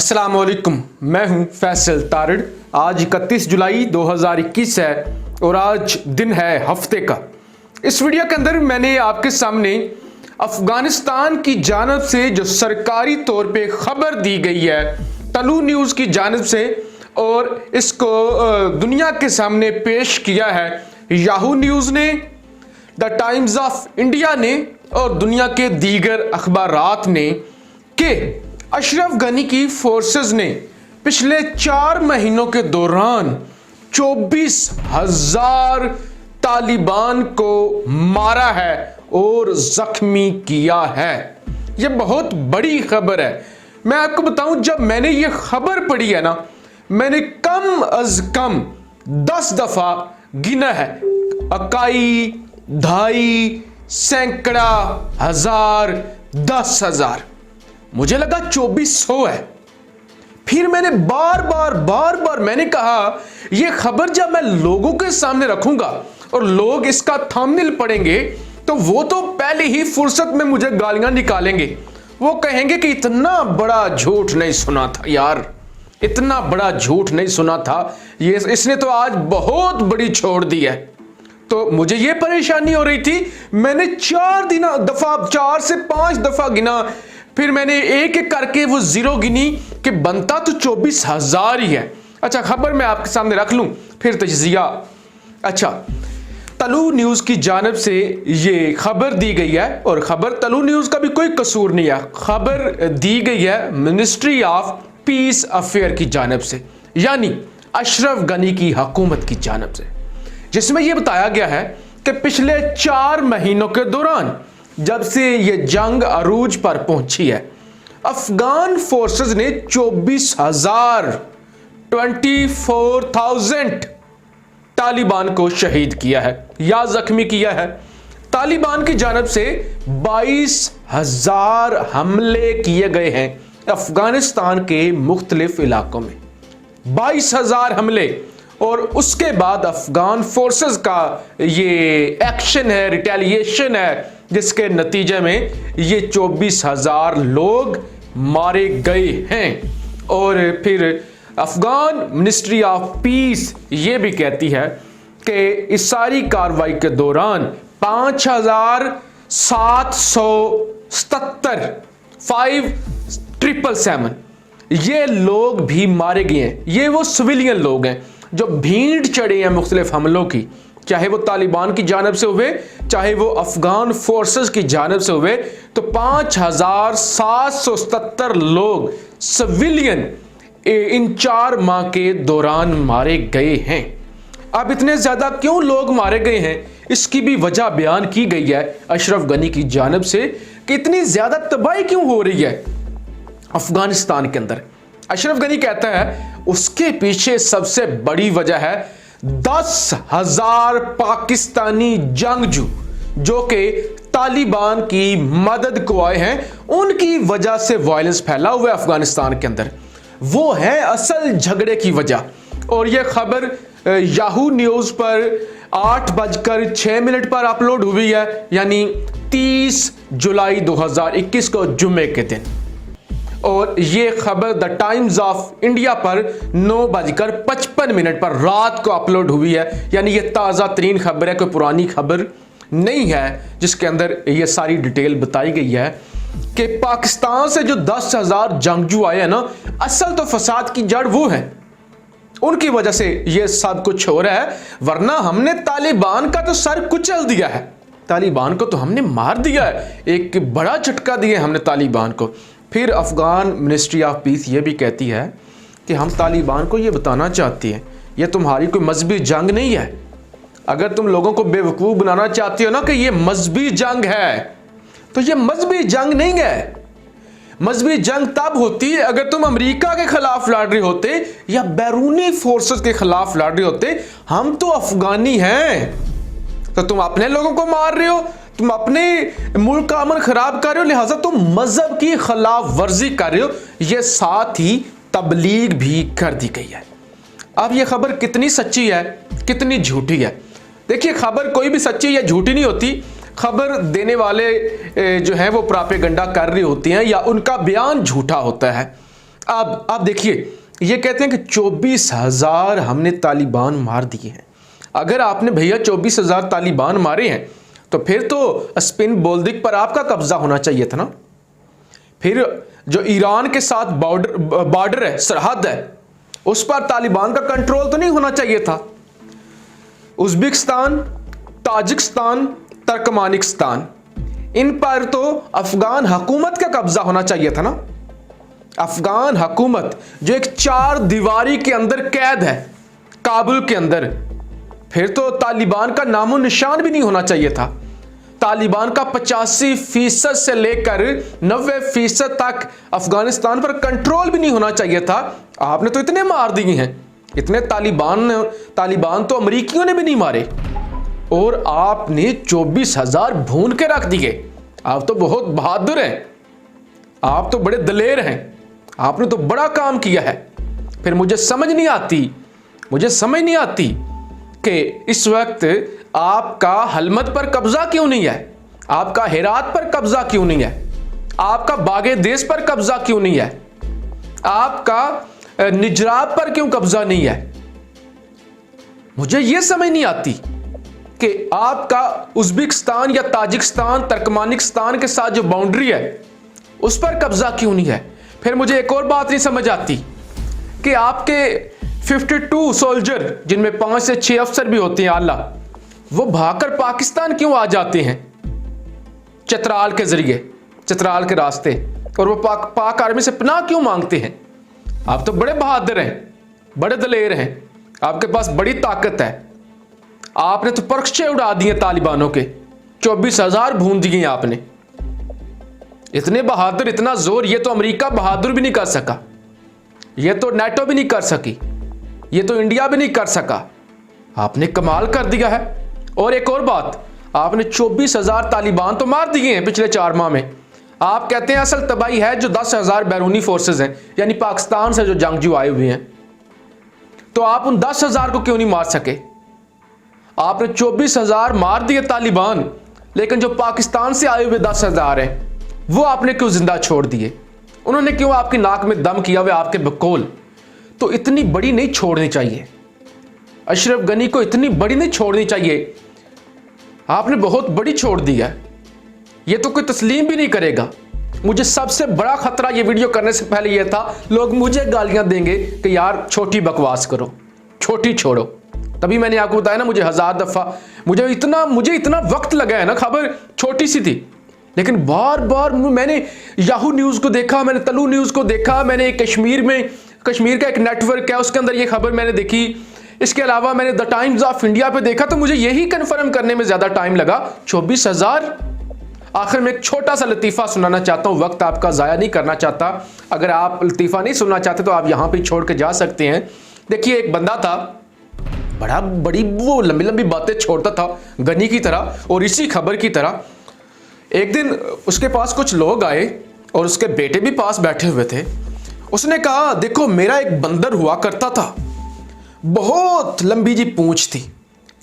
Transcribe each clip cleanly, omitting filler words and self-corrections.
अस्सलाम वालेकुम, मैं हूं फैसल तारिड़। आज 31 जुलाई 2021 है और आज दिन है हफ्ते का। इस वीडियो के अंदर मैंने आपके सामने अफगानिस्तान की जानब से जो सरकारी तौर पे खबर दी गई है तलू न्यूज़ की जानब से, और इसको दुनिया के सामने पेश किया है याहू न्यूज़ ने, द टाइम्स ऑफ इंडिया ने और दुनिया के दीगर अखबारात ने, कि अशरफ गनी की फोर्सेस ने पिछले 4 महीनों के दौरान 24,000 तालिबान को मारा है और जख्मी किया है। यह बहुत बड़ी खबर है। मैं आपको बताऊं, जब मैंने ये खबर पढ़ी है ना, मैंने कम अज कम 10 दफा गिना है। इकाई, ढाई, सैकड़ा, हजार, 10,000। मुझे लगा 2400 है। फिर मैंने बार बार मैंने कहा, यह खबर जब मैं लोगों के सामने रखूंगा और लोग इसका थंबनेल पढ़ेंगे तो वो तो पहले ही फुर्सत में मुझे गालियां निकालेंगे। वो कहेंगे कि इतना बड़ा झूठ नहीं सुना था यार, इतना बड़ा झूठ नहीं सुना था, ये इसने तो आज बहुत बड़ी छोड़ दी है। तो मुझे ये परेशानी हो रही थी। मैंने 4 से 5 दफा गिना, फिर मैंने एक एक करके वो जीरो गिनी कि बनता तो 24,000 ही है। अच्छा, खबर मैं आपके सामने रख लूं फिर तजिया। अच्छा, तलू न्यूज़ की जानब से ये खबर दी गई है, और खबर तलू न्यूज़ का भी कोई कसूर नहीं है। खबर दी गई है मिनिस्ट्री ऑफ पीस अफेयर की जानब से, यानी अशरफ गनी की हुकूमत की जानब से, जिसमें यह बताया गया है कि पिछले 4 महीनों के दौरान, जब से ये जंग अरूज पर पहुंची है, अफगान फोर्सेस ने 24,000 तालिबान को शहीद किया है या जख्मी किया है। तालिबान की जानब से 22,000 हमले किए गए हैं अफगानिस्तान के मुख्तलिफ इलाकों में। 22,000 हमले, और उसके बाद अफगान फोर्सेस का ये एक्शन है, रिटेलिएशन है, जिसके नतीजे में ये 24,000 लोग मारे गए हैं। और फिर अफगान मिनिस्ट्री ऑफ पीस ये भी कहती है कि इस सारी कार्रवाई के दौरान 5,777 ये लोग भी मारे गए हैं। ये वो सिविलियन लोग हैं जो भीड़ चढ़े हैं मुख्तलिफ हमलों की, चाहे वो तालिबान की जानब से हुए, चाहे वो अफगान फोर्सेस की जानब से हुए। तो 5,777 लोग सिविलियन इन 4 माह के दौरान मारे गए हैं। अब इतने ज्यादा क्यों लोग मारे गए हैं, इसकी भी वजह बयान की गई है अशरफ गनी की जानब से, कि इतनी ज्यादा तबाही क्यों हो रही है अफगानिस्तान के अंदर। अशरफ गनी कहता है उसके पीछे सबसे बड़ी वजह है 10,000 पाकिस्तानी जंगजू जो कि तालिबान की मदद को आए हैं, उनकी वजह से वायलेंस फैला हुआ है अफगानिस्तान के अंदर। वो है असल झगड़े की वजह। और यह खबर याहू न्यूज़ पर 8:06 पर अपलोड हुई है, यानी 30 जुलाई 2021 को जुम्मे के दिन। और ये खबर द टाइम्स ऑफ इंडिया पर 9:55 पर रात को अपलोड हुई है, यानी ये ताज़ा तरीन खबर है, कोई पुरानी खबर नहीं है, जिसके अंदर ये सारी डिटेल बताई गई है कि पाकिस्तान से जो 10,000 जंगजू आए हैं ना, असल तो फसाद की जड़ वो है, उनकी वजह से ये सब कुछ हो रहा है। वरना हमने तालिबान का तो सर कुचल दिया है, तालिबान को तो हमने मार दिया है, एक बड़ा झटका दिया हमने तालिबान को। फिर अफगान मिनिस्ट्री ऑफ पीस ये भी कहती है कि हम तालिबान को ये बताना चाहती हैं, ये तुम्हारी कोई मजहबी जंग नहीं है। अगर तुम लोगों को बेवकूफ़ बनाना चाहती हो ना कि ये मजहबी जंग है, तो ये मजहबी जंग नहीं है। मजहबी जंग तब होती है अगर तुम अमेरिका के खिलाफ लड़ रहे होते या बैरूनी फोर्सेस के खिलाफ लड़ रहे होते। हम तो अफगानी हैं, तो तुम अपने लोगों को मार रहे हो, तुम अपने मुल्क का अमन खराब कर रहे हो, लिहाजा तुम मजहब की खिलाफ वर्जी कर रहे हो। यह साथ ही तबलीग भी कर दी गई है। अब यह खबर कितनी सच्ची है, कितनी झूठी है। देखिए, खबर कोई भी सच्ची या झूठी नहीं होती, खबर देने वाले जो हैं वो प्रोपेगेंडा कर रही होती हैं या उनका बयान झूठा होता है। अब देखिए, ये कहते हैं कि 24,000 हमने तालिबान मार दिए हैं। अगर आपने भैया 24,000 तालिबान मारे हैं तो फिर तो स्पिन बोल्दिक पर आपका कब्जा होना चाहिए था ना। फिर जो ईरान के साथ बॉर्डर है, सरहद है, उस पर तालिबान का कंट्रोल तो नहीं होना चाहिए था। उज्बेकिस्तान, ताजिकिस्तान, तुर्कमेनिस्तान, इन पर तो अफगान हुकूमत का कब्जा होना चाहिए था ना। अफगान हुकूमत जो एक 4 दीवारी के अंदर कैद है काबुल के अंदर, फिर तो तालिबान का नामो निशान भी नहीं होना चाहिए था। तालिबान का 85% से लेकर 90% तक अफगानिस्तान पर कंट्रोल भी नहीं होना चाहिए था। आपने तो इतने मार दिए हैं, इतने तालिबान तो अमेरिकियों ने भी नहीं मारे, और आपने 24,000 भून के रख दिए। आप तो बहुत बहादुर हैं, आप तो बड़े दलेर हैं, आपने तो बड़ा काम किया है। फिर मुझे समझ नहीं आती कि इस वक्त आपका हलमत पर कब्जा क्यों नहीं है, आपका हेरात पर कब्जा क्यों नहीं है, आपका बागे देश पर कब्जा क्यों नहीं है, आपका निजराब पर क्यों कब्जा नहीं है। मुझे यह समझ नहीं आती कि आपका उज्बेकिस्तान या ताजिकिस्तान, तुर्कमेनिस्तान के साथ जो बाउंड्री है उस पर कब्जा क्यों नहीं है। फिर मुझे एक और बात नहीं समझ आती कि आपके 52 सोल्जर, जिनमें 5 से 6 अफसर भी होते हैं आला, वो भागकर पाकिस्तान क्यों आ जाते हैं चतराल के जरिए, चतराल के रास्ते, और वो पाक आर्मी से पनाह क्यों मांगते हैं। आप तो बड़े बहादुर हैं, बड़े दलेर हैं, आपके पास बड़ी ताकत है। आपने तो परखचे उड़ा दिए तालिबानों के, 24,000 भून दिए आपने। इतने बहादुर, इतना जोर, ये तो अमेरिका बहादुर भी नहीं कर सका, ये तो नेटो भी नहीं कर सकी, ये तो इंडिया भी नहीं कर सका। आपने कमाल कर दिया है। और एक और बात, आपने 24,000 तालिबान तो मार दिए हैं पिछले 4 माह में। आप कहते हैं असल तबाही है जो 10,000 बैरूनी फोर्सेस हैं, यानी पाकिस्तान से जो जंगजू आए हुए हैं। तो आप उन 10,000 को क्यों नहीं मार सके। आपने 24,000 मार दिए तालिबान, लेकिन जो पाकिस्तान से आए हुए 10,000 हैं वो आपने क्यों जिंदा छोड़ दिए। उन्होंने क्यों आपकी नाक में दम किया हुआ, आपके बकोल। तो इतनी बड़ी नहीं छोड़नी चाहिए, अशरफ गनी को इतनी बड़ी नहीं छोड़नी चाहिए। आपने बहुत बड़ी छोड़ दी है, ये तो कोई तस्लीम भी नहीं करेगा। मुझे सबसे बड़ा खतरा ये वीडियो करने से पहले यह था, लोग मुझे गालियां देंगे कि यार छोटी बकवास करो, छोटी छोड़ो। तभी मैंने आपको बताया ना, मुझे 1000 दफा मुझे इतना वक्त लगा है ना, खबर छोटी सी थी, लेकिन बार बार मैंने याहू न्यूज़ को देखा, मैंने तलू न्यूज़ को देखा, मैंने कश्मीर का एक नेटवर्क है उसके अंदर ये खबर मैंने देखी, इसके अलावा मैंने द टाइम्स ऑफ इंडिया पे देखा। तो मुझे यही कंफर्म करने में ज़्यादा टाइम लगा, 24,000। आखिर में एक छोटा सा लतीफ़ा सुनाना चाहता हूँ, वक्त आपका ज़ाया नहीं करना चाहता। अगर आप लतीफ़ा नहीं सुनना चाहते तो आप यहाँ पर छोड़ के जा सकते हैं। देखिए, एक बंदा था, बड़ी वो लंबी लंबी बातें छोड़ता था गनी की तरह और इसी खबर की तरह। एक दिन उसके पास कुछ लोग आए और उसके बेटे भी पास बैठे हुए थे। उसने कहा, देखो मेरा एक बंदर हुआ करता था, बहुत लंबी जी पूंछ थी,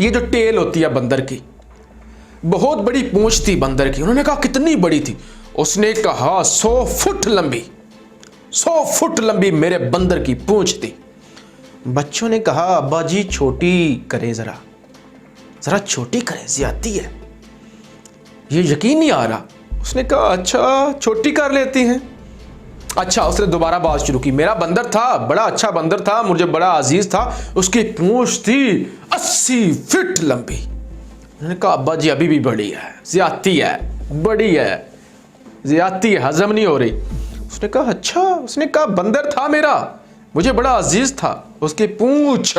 ये जो टेल होती है बंदर की, बहुत बड़ी पूंछ थी बंदर की। उन्होंने कहा कितनी बड़ी थी। उसने कहा 100 फुट लंबी, 100 फुट लंबी मेरे बंदर की पूंछ थी। बच्चों ने कहा, अब्बा जी छोटी करें, जरा छोटी करें, ज्यादती है, ये यकीन नहीं आ रहा। उसने कहा अच्छा छोटी कर लेती हैं। अच्छा, उसने दोबारा बात शुरू की, मेरा बंदर था, बड़ा अच्छा बंदर था, मुझे बड़ा अजीज था, उसकी पूंछ थी 80 फीट लंबी। उन्होंने कहा अब्बा जी अभी भी बड़ी है, ज्यादती है, बड़ी है, ज्यादती है, हजम नहीं हो रही। उसने कहा अच्छा। उसने कहा बंदर था मेरा, मुझे बड़ा अजीज था, उसकी पूंछ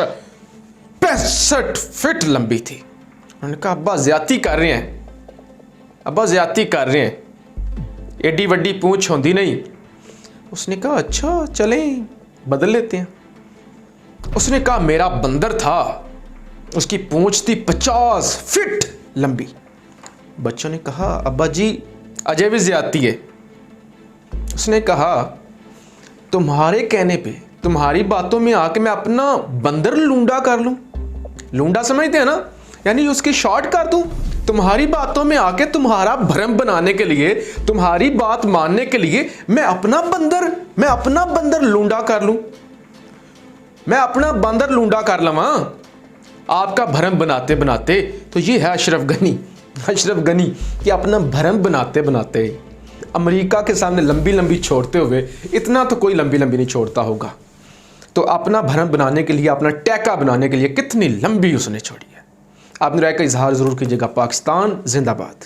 65 फीट लंबी थी। उन्होंने कहा अब्बा ज्यादती कर रहे हैं, अब्बा ज्यादती कर रहे हैं, एडी वड्डी पूंछ होती नहीं। उसने कहा अच्छा चलें बदल लेते हैं। उसने कहा मेरा बंदर था, उसकी पूंछ थी 50 फीट लंबी। बच्चों ने कहा अब्बा जी अजय भी ज्यादती है। उसने कहा तुम्हारे कहने पे, तुम्हारी बातों में आके मैं अपना बंदर लूंडा कर लूं। लूंडा समझते हैं ना, यानी उसकी शॉर्ट कर दूं, तुम्हारी बातों में आके तुम्हारा भ्रम बनाने के लिए, तुम्हारी बात मानने के लिए मैं अपना बंदर लूंडा कर लूं, मैं अपना बंदर लूंडा कर लवां आपका भ्रम बनाते बनाते। तो ये है अशरफ गनी कि अपना भ्रम बनाते बनाते अमेरिका के सामने लंबी लंबी छोड़ते हुए, इतना तो कोई लंबी लंबी नहीं छोड़ता होगा, तो अपना भ्रम बनाने के लिए, अपना टैका बनाने के लिए कितनी लंबी उसने छोड़ी है। आपने राय का इजहार जरूर कीजिएगा। पाकिस्तान जिंदाबाद।